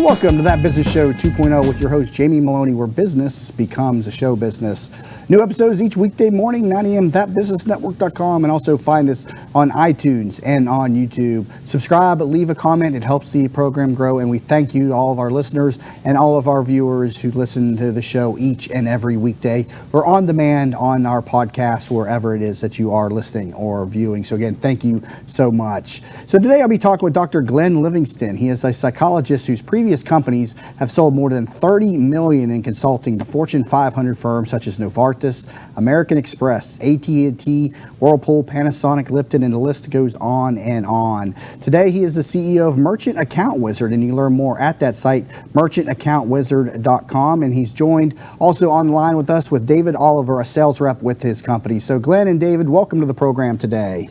Welcome to That Business Show 2.0 with your host, Jamie Maloney, where business becomes a show business. New episodes each weekday morning, 9 a.m., thatbusinessnetwork.com, and also find us on iTunes and on YouTube. Subscribe, leave a comment. It helps the program grow, and we thank you to all of our listeners and all of our viewers who listen to the show each and every weekday. We're on demand on our podcast, wherever it is that you are listening or viewing. So again, thank you so much. So today I'll be talking with Dr. Glenn Livingston. He is a psychologist whose previous companies have sold more than $30 million in consulting to Fortune 500 firms such as Novartis, American Express, AT&T, Whirlpool, Panasonic, Lipton, and the list goes on and on. Today, he is the CEO of Merchant Account Wizard, and you can learn more at that site, merchantaccountwizard.com. And he's joined also online with us with David Oliver, a sales rep with his company. So Glenn and David, welcome to the program today.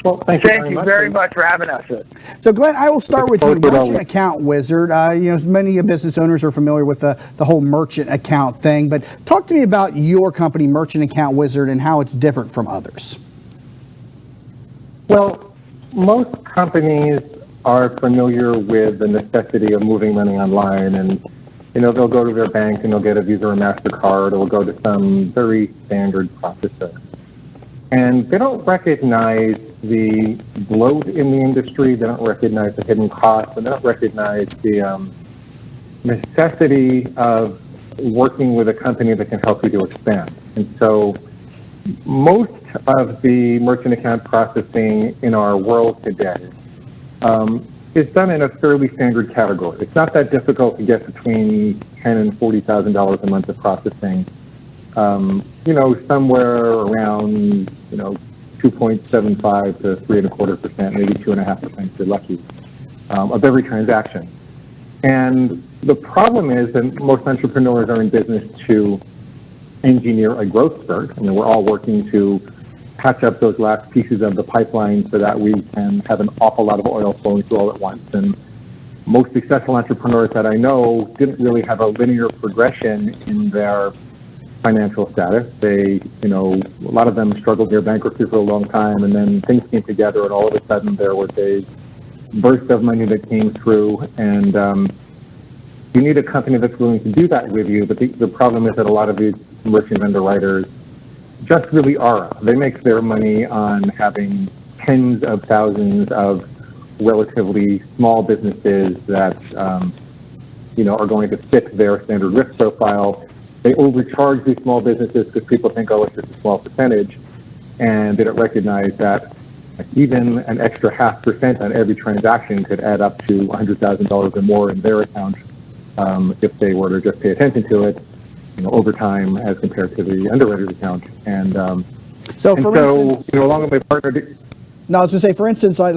Well, thank you very much for having us. So, Glenn, I will start with you. Merchant Account Wizard. Many business owners are familiar with the whole merchant account thing, but talk to me about your company, Merchant Account Wizard, and how it's different from others. Well, most companies are familiar with the necessity of moving money online, and they'll go to their bank and they'll get a Visa or MasterCard, or they'll go to some very standard processor. And they don't recognize the bloat in the industry, they don't recognize the hidden costs, and they don't recognize the necessity of working with a company that can help you to expand. And so most of the merchant account processing in our world today is done in a fairly standard category. It's not that difficult to get between $10,000 and $40,000 a month of processing. Somewhere around, 2.75 to 3.25%, maybe 2.5% if you're lucky, of every transaction. And the problem is that most entrepreneurs are in business to engineer a growth spurt. We're all working to patch up those last pieces of the pipeline so that we can have an awful lot of oil flowing through all at once. And most successful entrepreneurs that I know didn't really have a linear progression in their financial status. They, a lot of them struggled near bankruptcy for a long time, and then things came together, and all of a sudden there was a burst of money that came through, and you need a company that's willing to do that with you. But the problem is that a lot of these merchant underwriters just really are. They make their money on having tens of thousands of relatively small businesses that, are going to fit their standard risk profile. They overcharge these small businesses because people think, it's just a small percentage, and they don't recognize that even an extra 0.5% on every transaction could add up to $100,000 or more in their account if they were to just pay attention to it, over time as compared to the underwriter's account. And so along with my partner. No, I was going to say, for instance, I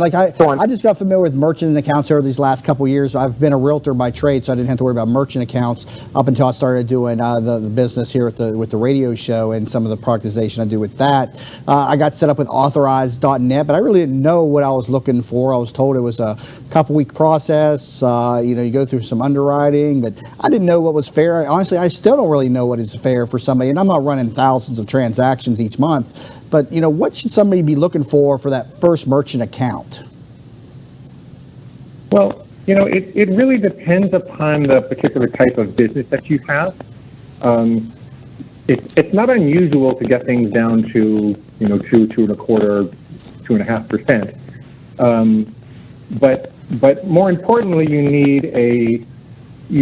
just got familiar with merchant accounts over these last couple of years. I've been a realtor by trade, so I didn't have to worry about merchant accounts up until I started doing the business here with the radio show and some of the productization I do with that. I got set up with Authorize.net, but I really didn't know what I was looking for. I was told it was a couple-week process. You go through some underwriting, but I didn't know what was fair. Honestly, I still don't really know what is fair for somebody, and I'm not running thousands of transactions each month. But, what should somebody be looking for that first merchant account? Well, it really depends upon the particular type of business that you have. It's not unusual to get things down to, 2.25%, 2.5%. But more importantly, you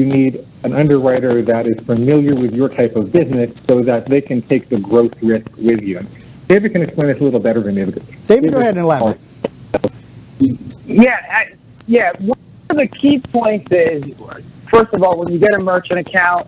need an underwriter that is familiar with your type of business so that they can take the growth risk with you. David can explain this a little better than me. David, go ahead and elaborate. Yeah. One of the key points is, first of all, when you get a merchant account,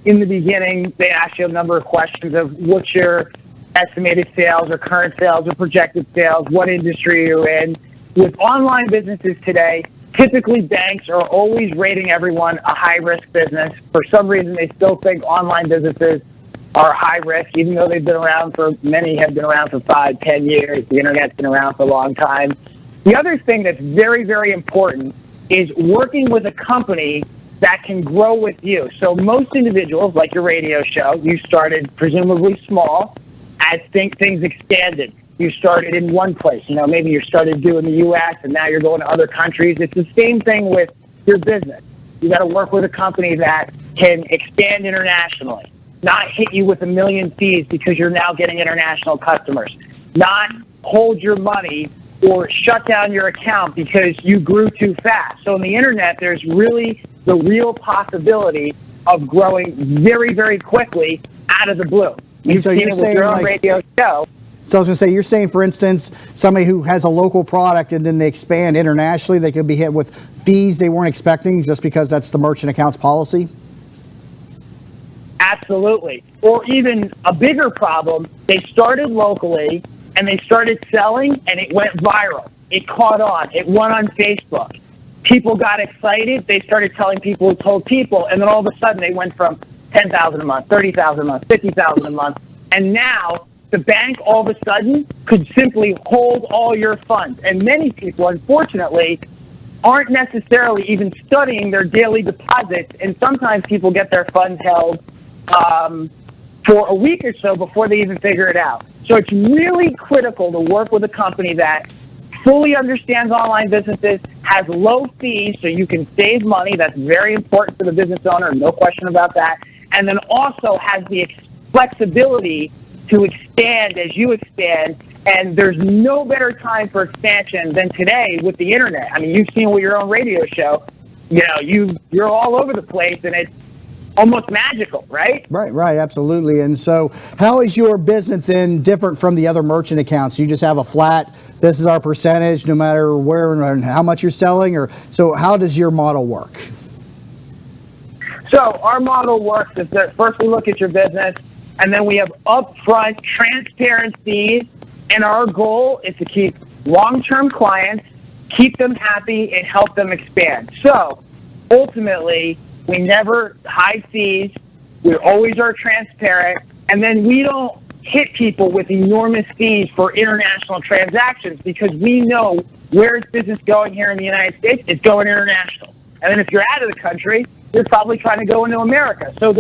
in the beginning, they ask you a number of questions of what's your estimated sales or current sales or projected sales, what industry you're in. With online businesses today, typically banks are always rating everyone a high-risk business. For some reason, they still think online businesses are high risk, even though many have been around for 5, 10 years. The internet's been around for a long time. The other thing that's very, very important is working with a company that can grow with you. So most individuals, like your radio show, you started presumably small as things expanded. you started in one place. You know, maybe you started doing the U.S. and now you're going to other countries. It's the same thing with your business. You got to work with a company that can expand internationally, not hit you with a million fees because you're now getting international customers, not hold your money or shut down your account because you grew too fast. So on the internet, there's really the real possibility of growing very, very quickly out of the blue. You've so seen you're it with your own saying, radio show. So I was going to say, you're saying, for instance, somebody who has a local product and then they expand internationally, they could be hit with fees they weren't expecting just because that's the merchant accounts policy? Absolutely. Or even a bigger problem, they started locally and they started selling and it went viral. It caught on. It went on Facebook. People got excited. They started telling people who told people, and then all of a sudden they went from $10,000 a month, $30,000 a month, $50,000 a month, and now the bank all of a sudden could simply hold all your funds. And many people, unfortunately, aren't necessarily even studying their daily deposits, and sometimes people get their funds held for a week or so before they even figure it out. So it's really critical to work with a company that fully understands online businesses, has low fees so you can save money. That's very important for the business owner, no question about that. And then also has the flexibility to expand as you expand. And there's no better time for expansion than today with the internet. I mean, you've seen with your own radio show, you know, you're all over the place, and it's almost magical, right? Right, absolutely. And so how is your business then different from the other merchant accounts? You just have a flat, this is our percentage, no matter where and how much you're selling? Or so how does your model work? So our model works is that first we look at your business, and then we have upfront transparent fees, and our goal is to keep long-term clients, keep them happy, and help them expand. So ultimately, we never hide fees. We always are transparent. And then we don't hit people with enormous fees for international transactions because we know where is business going here in the United States? It's going international. And then if you're out of the country, you're probably trying to go into America. So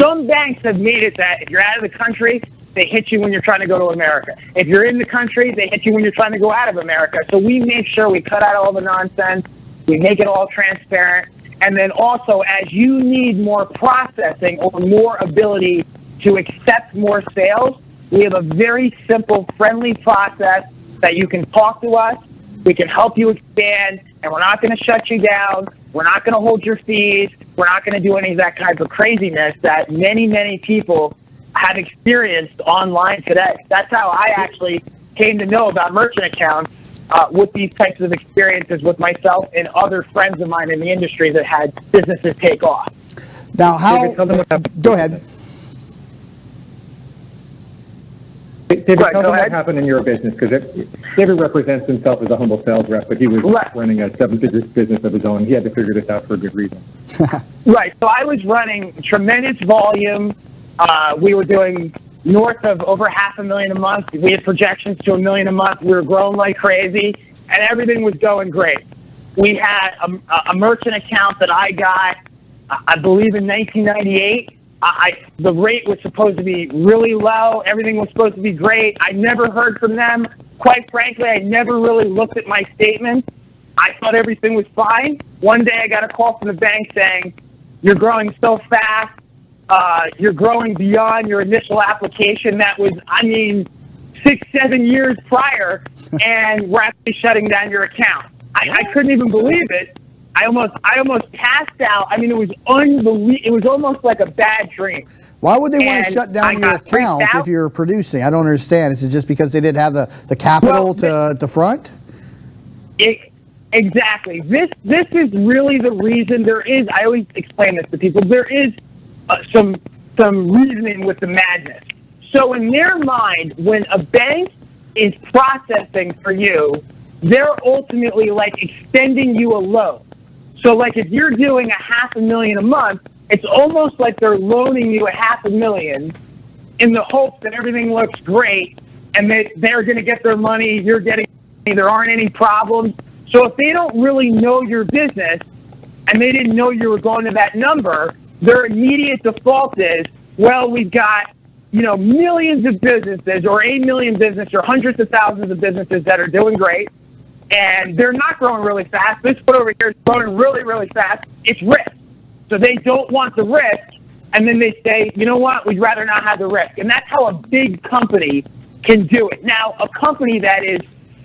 some banks have made it that if you're out of the country, they hit you when you're trying to go to America. If you're in the country, they hit you when you're trying to go out of America. So we make sure we cut out all the nonsense. We make it all transparent. And then also, as you need more processing or more ability to accept more sales, we have a very simple, friendly process that you can talk to us. We can help you expand, and we're not going to shut you down. We're not going to hold your fees. We're not going to do any of that type of craziness that many, many people have experienced online today. That's how I actually came to know about merchant accounts. With these types of experiences with myself and other friends of mine in the industry that had businesses take off. Now, go ahead. David, tell them what happened in your business, because David represents himself as a humble sales rep, but he was running a seven-figure business of his own. He had to figure this out for a good reason. Right. So I was running tremendous volume. We were doing north of over $500,000 a month. We had projections to $1 million a month. We were growing like crazy, and everything was going great. We had a merchant account that I got, I believe, in 1998. The rate was supposed to be really low. Everything was supposed to be great. I never heard from them. Quite frankly, I never really looked at my statements. I thought everything was fine. One day I got a call from the bank saying, "You're growing so fast. You're growing beyond your initial application." That was, 6-7 years prior, and we're actually shutting down your account. I couldn't even believe it. I almost passed out. I mean, it was unbelievable. It was almost like a bad dream. Why would they want to shut down your account if you're producing? I don't understand. Is it just because they didn't have the capital to front? Exactly. This is really the reason. There is, I always explain this to people, there is some reasoning with the madness. So in their mind, when a bank is processing for you, they're ultimately like extending you a loan. So like if you're doing $500,000 a month, it's almost like they're loaning you $500,000 in the hopes that everything looks great and that they're going to get their money, you're getting money, there aren't any problems. So if they don't really know your business and they didn't know you were going to that number, their immediate default is, well, we've got, millions of businesses or 8 million businesses or hundreds of thousands of businesses that are doing great, and they're not growing really fast. This one over here is growing really, really fast. It's risk. So they don't want the risk, and then they say, you know what, we'd rather not have the risk. And that's how a big company can do it. Now, a company that is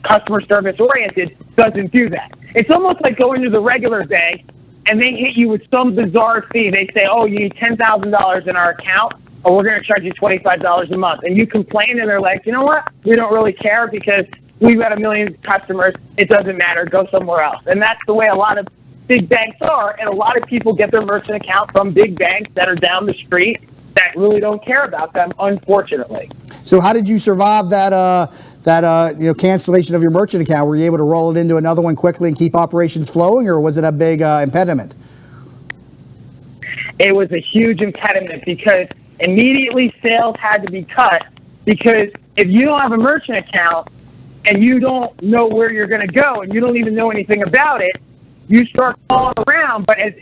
customer service oriented doesn't do that. It's almost like going to the regular bank and they hit you with some bizarre fee. They say, oh, you need $10,000 in our account, or we're going to charge you $25 a month. And you complain, and they're like, you know what, we don't really care because we've got 1 million customers. It doesn't matter. Go somewhere else. And that's the way a lot of big banks are, and a lot of people get their merchant account from big banks that are down the street that really don't care about them, unfortunately. So how did you survive that cancellation of your merchant account? Were you able to roll it into another one quickly and keep operations flowing, or was it a big impediment? It was a huge impediment because immediately sales had to be cut, because if you don't have a merchant account and you don't know where you're going to go and you don't even know anything about it, you start calling around. But as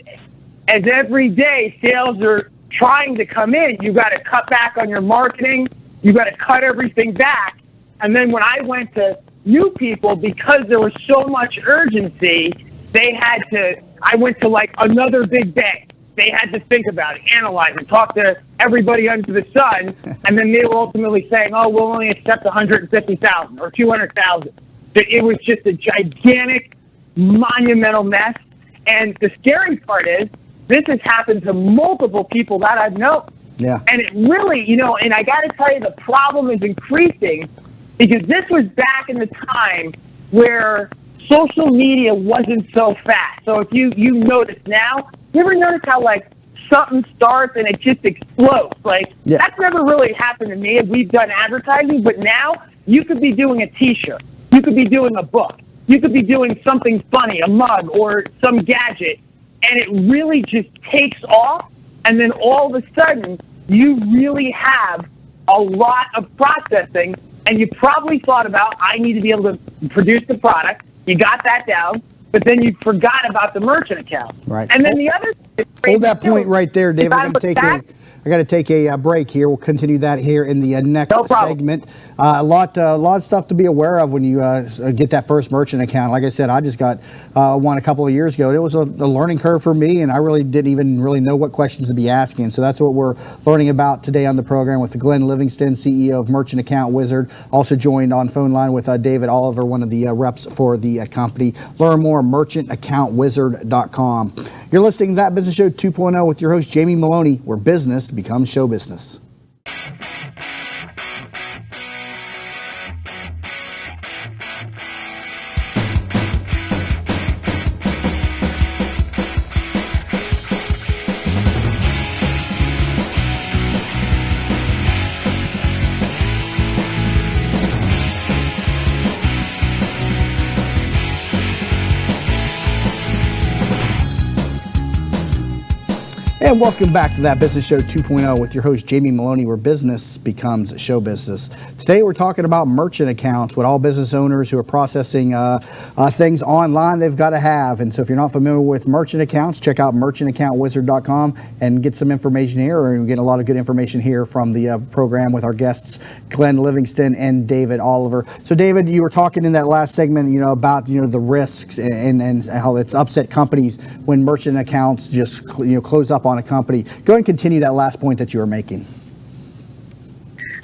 every day sales are trying to come in, you got to cut back on your marketing. You got to cut everything back. And then when I went to new people, because there was so much urgency, I went to like another big bank. They had to think about it, analyze it, talk to everybody under the sun, and then they were ultimately saying, oh, we'll only accept 150,000 or 200,000. It was just a gigantic, monumental mess. And the scary part is, this has happened to multiple people that I've known. Yeah. And it really, and I got to tell you, the problem is increasing because this was back in the time where social media wasn't so fast. So if you notice now, you ever notice how like something starts and it just explodes? Like That's never really happened to me. We've done advertising, but now you could be doing a T-shirt, you could be doing a book, you could be doing something funny, a mug or some gadget, and it really just takes off. And then all of a sudden, you really have a lot of processing, and you probably thought about, I need to be able to produce the product. You got that down, but then you forgot about the merchant account. Right. And then the other hold that point right there, David. I got to take a break here. We'll continue that here in the next segment. A lot of stuff to be aware of when you get that first merchant account. Like I said, I just got one a couple of years ago. It was a learning curve for me, and I really didn't even really know what questions to be asking. So that's what we're learning about today on the program with Glenn Livingston, CEO of Merchant Account Wizard. Also joined on phone line with David Oliver, one of the reps for the company. Learn more, merchantaccountwizard.com. You're listening to That Business Show 2.0 with your host, Jamie Maloney, where business becomes show business. And welcome back to That Business Show 2.0 with your host, Jamie Maloney, where business becomes show business. Today, we're talking about merchant accounts, what all business owners who are processing things online, they've got to have. And so if you're not familiar with merchant accounts, check out merchantaccountwizard.com and get some information here, or you get a lot of good information here from the program with our guests, Glenn Livingston and David Oliver. So David, you were talking in that last segment, about, the risks and how it's upset companies when merchant accounts just, close up on a company. Go ahead and continue that last point that you were making.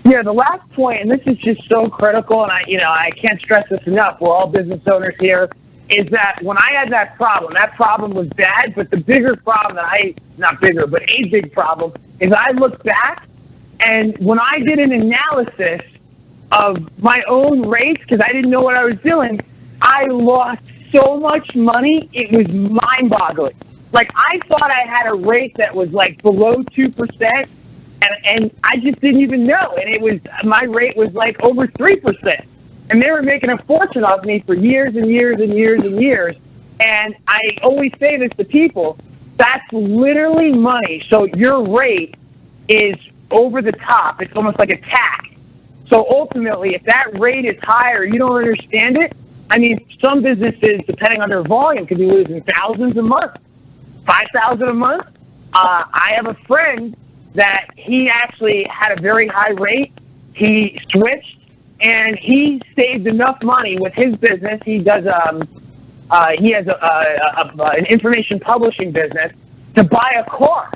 Yeah, the last point, and this is just so critical, and I can't stress this enough. We're all business owners here. Is that when I had that problem was bad, but the bigger problem a big problem is I look back, and when I did an analysis of my own rates, because I didn't know what I was doing, I lost so much money, it was mind-boggling. Like, I thought I had a rate that was like below 2%, and I just didn't even know. And my rate was like over 3%. And they were making a fortune off me for years and years and years and years. And I always say this to people, that's literally money. So your rate is over the top. It's almost like a tax. So ultimately, if that rate is higher, you don't understand it. I mean, some businesses, depending on their volume, could be losing thousands a month. $5,000 a month. I have a friend that he actually had a very high rate. He switched, and he saved enough money with his business. He does he has an information publishing business to buy a car.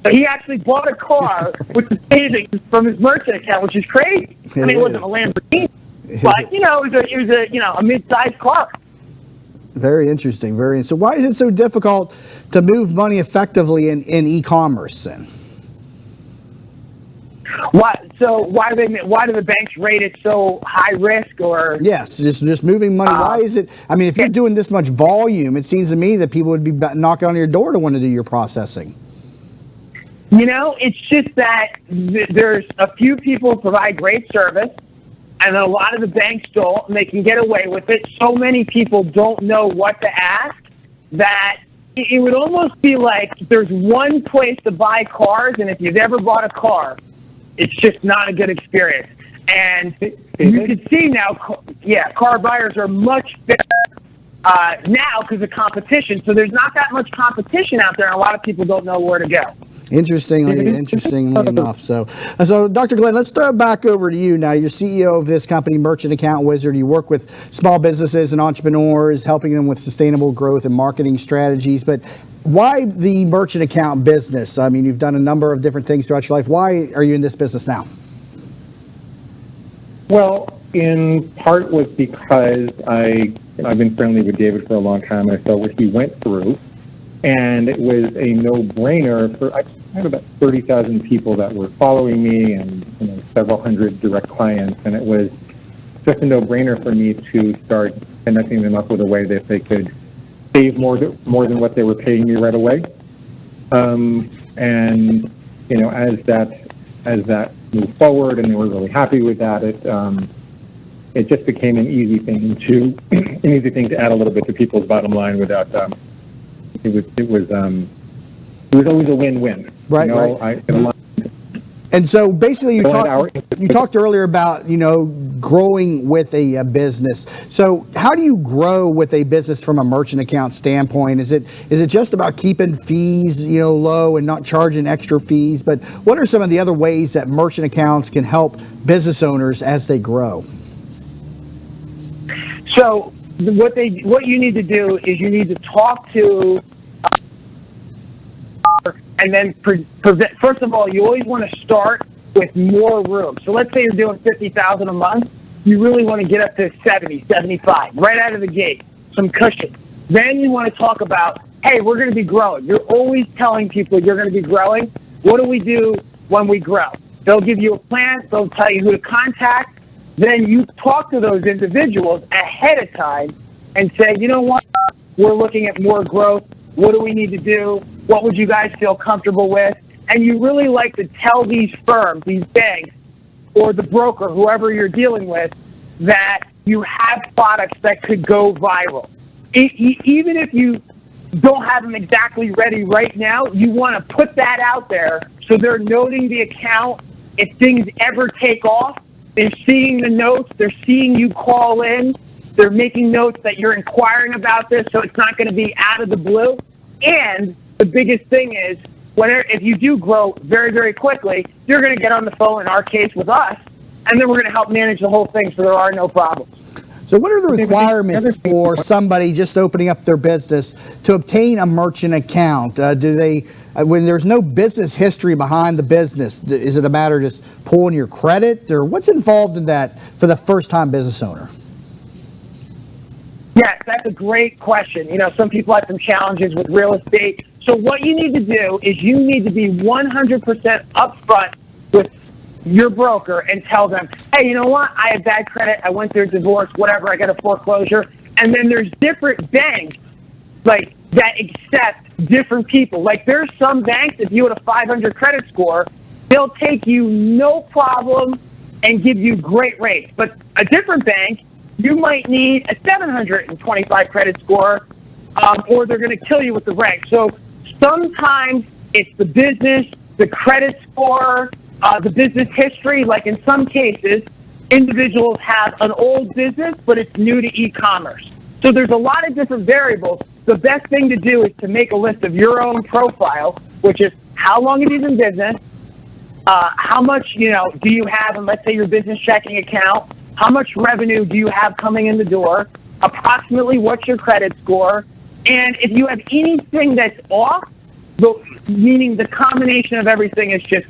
So he actually bought a car with the savings from his merchant account, which is crazy. I mean, it wasn't a Lamborghini, but it was a mid-sized car. Very interesting. So why is it so difficult to move money effectively in e-commerce then? Why do the banks rate it so high risk? Or yes, just moving money. Why is it? I mean, if you're doing this much volume, it seems to me that people would be knocking on your door to want to do your processing. It's just that there's a few people who provide great service, and a lot of the banks don't, and they can get away with it. So many people don't know what to ask that it would almost be like there's one place to buy cars, and if you've ever bought a car, it's just not a good experience. And you can see now, car buyers are much better now because of competition. So there's not that much competition out there, and a lot of people don't know where to go. Interestingly enough. So, Dr. Glenn, let's start back over to you now. You're CEO of this company, Merchant Account Wizard. You work with small businesses and entrepreneurs, helping them with sustainable growth and marketing strategies. But why the merchant account business? I mean, you've done a number of different things throughout your life. Why are you in this business now? Well, in part was because I've been friendly with David for a long time, and I saw what he went through, and it was a no-brainer for. I had about 30,000 people that were following me, and several hundred direct clients, and it was just a no-brainer for me to start connecting them up with a way that they could save more than what they were paying me right away. And as that moved forward, and they were really happy with that, it just became an easy thing to add a little bit to people's bottom line without. It was always a win-win. Right. And so basically you talked earlier about, growing with a business. So how do you grow with a business from a merchant account standpoint? Is it just about keeping fees, low and not charging extra fees? But what are some of the other ways that merchant accounts can help business owners as they grow? So what you need to do is you need to talk to and then first of all, you always want to start with more room. So let's say you're doing $50,000 a month. You really want to get up to 70, 75 right out of the gate, some cushion. Then you want to talk about, hey, we're going to be growing. You're always telling people you're going to be growing. What do we do when we grow? They'll give you a plan. They'll tell you who to contact. Then you talk to those individuals ahead of time and say, you know what? We're looking at more growth. What do we need to do? What would you guys feel comfortable with? And you really like to tell these firms, these banks, or the broker, whoever you're dealing with, that you have products that could go viral. Even if you don't have them exactly ready right now, you want to put that out there so they're noting the account. If things ever take off, they're seeing the notes, they're seeing you call in, they're making notes that you're inquiring about this, so it's not going to be out of the blue. And the biggest thing is, if you do grow very, very quickly, you're going to get on the phone, in our case with us, and then we're going to help manage the whole thing so there are no problems. So what are the requirements for somebody just opening up their business to obtain a merchant account? Do they, when there's no business history behind the business, is it a matter of just pulling your credit, or what's involved in that for the first-time business owner? Yes, that's a great question. Some people have some challenges with real estate. So what you need to do is you need to be 100% upfront with your broker and tell them, hey, you know what? I have bad credit. I went through a divorce, whatever. I got a foreclosure. And then there's different banks that accept different people. There's some banks, if you had a 500 credit score, they'll take you no problem and give you great rates. But a different bank, you might need a 725 credit score, or they're going to kill you with the rank. So sometimes it's the business, the credit score, the business history. Like in some cases, individuals have an old business, but it's new to e-commerce. So there's a lot of different variables. The best thing to do is to make a list of your own profile, which is how long have you been in business, how much, do you have in, let's say, your business checking account? How much revenue do you have coming in the door? Approximately what's your credit score? And if you have anything that's off, meaning the combination of everything is just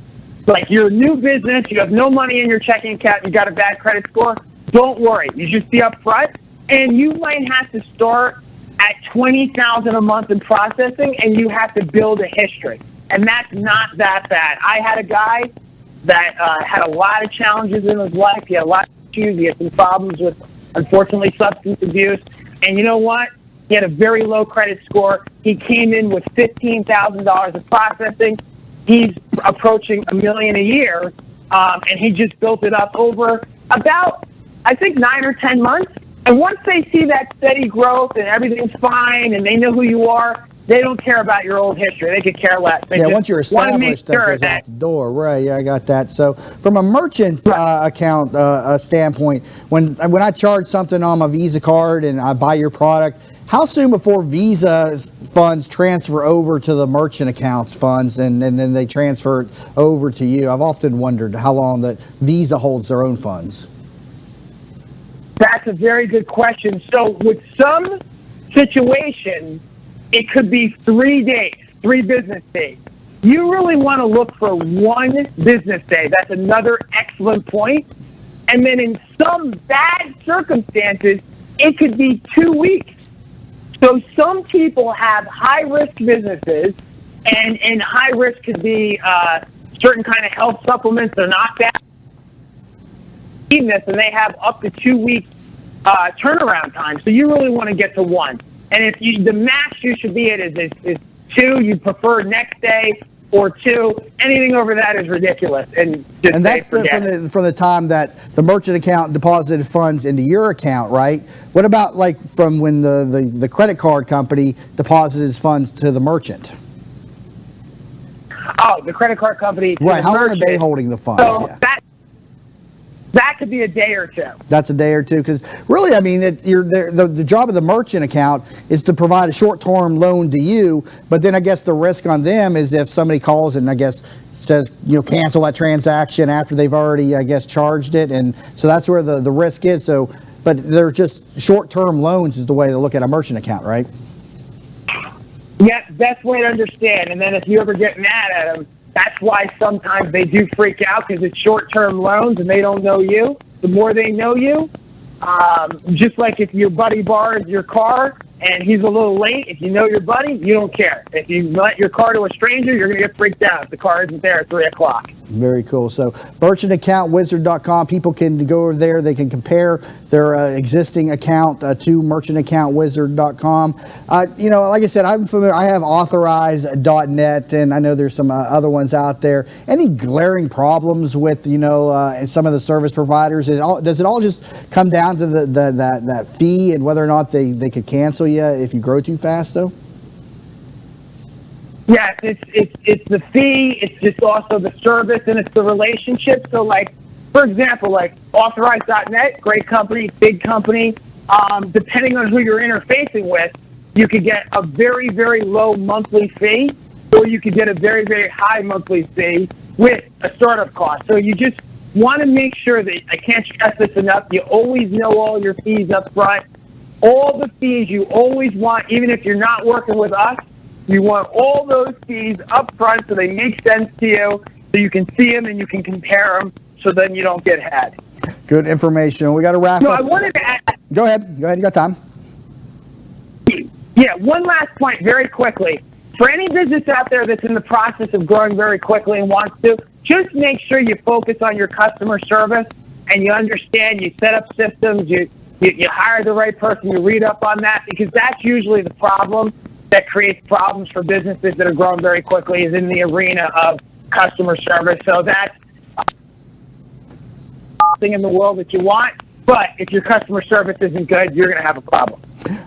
like you're a new business, you have no money in your checking account, you got a bad credit score, don't worry. You just be upfront, and you might have to start at $20,000 a month in processing, and you have to build a history. And that's not that bad. I had a guy that had a lot of challenges in his life. He had a lot of issues. He had some problems with, unfortunately, substance abuse. And you know what? He had a very low credit score. He came in with $15,000 of processing. He's approaching $1 million a year, and he just built it up over about, I think, 9 or 10 months. And once they see that steady growth and everything's fine and they know who you are, they don't care about your old history. They could care less. They once you're established, that goes out the door. Right, yeah, I got that. So from a merchant account standpoint, when I charge something on my Visa card and I buy your product, how soon before Visa's funds transfer over to the merchant accounts funds and then they transfer it over to you? I've often wondered how long that Visa holds their own funds. That's a very good question. So with some situations, it could be 3 days, 3 business days. You really want to look for 1 business day. That's another excellent point. And then in some bad circumstances, it could be 2 weeks. So some people have high-risk businesses, and high risk could be certain kind of health supplements. They're not bad. And they have up to 2 weeks turnaround time. So you really want to get to 1. And if the max you should be at is 2, you prefer next day or 2. Anything over that is ridiculous. And that's from the time that the merchant account deposited funds into your account, right? What about like from when the credit card company deposited funds to the merchant? Oh, the credit card company. Right. How long are they holding the funds? So that could be a day or 2. That's a day or 2, because really, I mean, the job of the merchant account is to provide a short-term loan to you, but then I guess the risk on them is if somebody calls and I guess says, cancel that transaction after they've already, I guess, charged it, and so that's where the risk is. So, but they're just short-term loans is the way to look at a merchant account, right? Yeah, best way to understand. And then if you ever get mad at them, that's why sometimes they do freak out, because it's short-term loans and they don't know you. The more they know you, just like if your buddy borrows your car and he's a little late, if you know your buddy, you don't care. If you let your car to a stranger, you're going to get freaked out if the car isn't there at 3 o'clock. Very cool. So merchantaccountwizard.com, people can go over there. They can compare their existing account to merchantaccountwizard.com. Like I said, I'm familiar. I have authorize.net, and I know there's some other ones out there. Any glaring problems with, some of the service providers? Does it all just come down to that fee and whether or not they could cancel you if you grow too fast, though? Yes, it's the fee, it's just also the service, and it's the relationship. So, like, for example, like Authorize.net, great company, big company. Depending on who you're interfacing with, you could get a very, very low monthly fee, or you could get a very, very high monthly fee with a startup cost. So you just want to make sure that, I can't stress this enough, you always know all your fees up front. All the fees you always want, even if you're not working with us, you want all those fees up front so they make sense to you, so you can see them and you can compare them, so then you don't get had. Good information. We got to wrap up. I wanted to add. Go ahead. You got time. Yeah, one last point very quickly. For any business out there that's in the process of growing very quickly and wants to, just make sure you focus on your customer service and you understand, you set up systems, you hire the right person, you read up on that, because that's usually the problem that creates problems for businesses that are growing very quickly, is in the arena of customer service. So that's thing in the world that you want, but if your customer service isn't good, you're going to have a problem.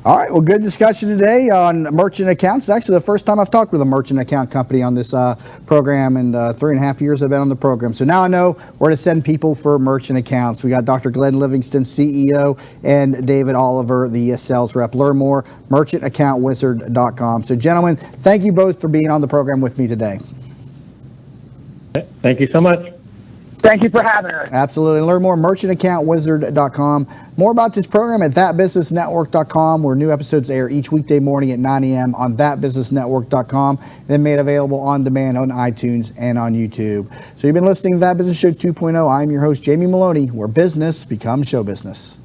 All right, well, good discussion today on merchant accounts. It's actually the first time I've talked with a merchant account company on this program, and 3.5 years I've been on the program. So now I know where to send people for merchant accounts. We got Dr. Glenn Livingston, CEO, and David Oliver, the sales rep. Learn more, merchantaccountwizard.com. So gentlemen, thank you both for being on the program with me today. Thank you so much. Thank you for having us. Absolutely. Learn more, merchantaccountwizard.com. More about this program at thatbusinessnetwork.com, where new episodes air each weekday morning at 9 a.m. on thatbusinessnetwork.com, then made available on demand on iTunes and on YouTube. So you've been listening to That Business Show 2.0. I'm your host, Jamie Maloney, where business becomes show business.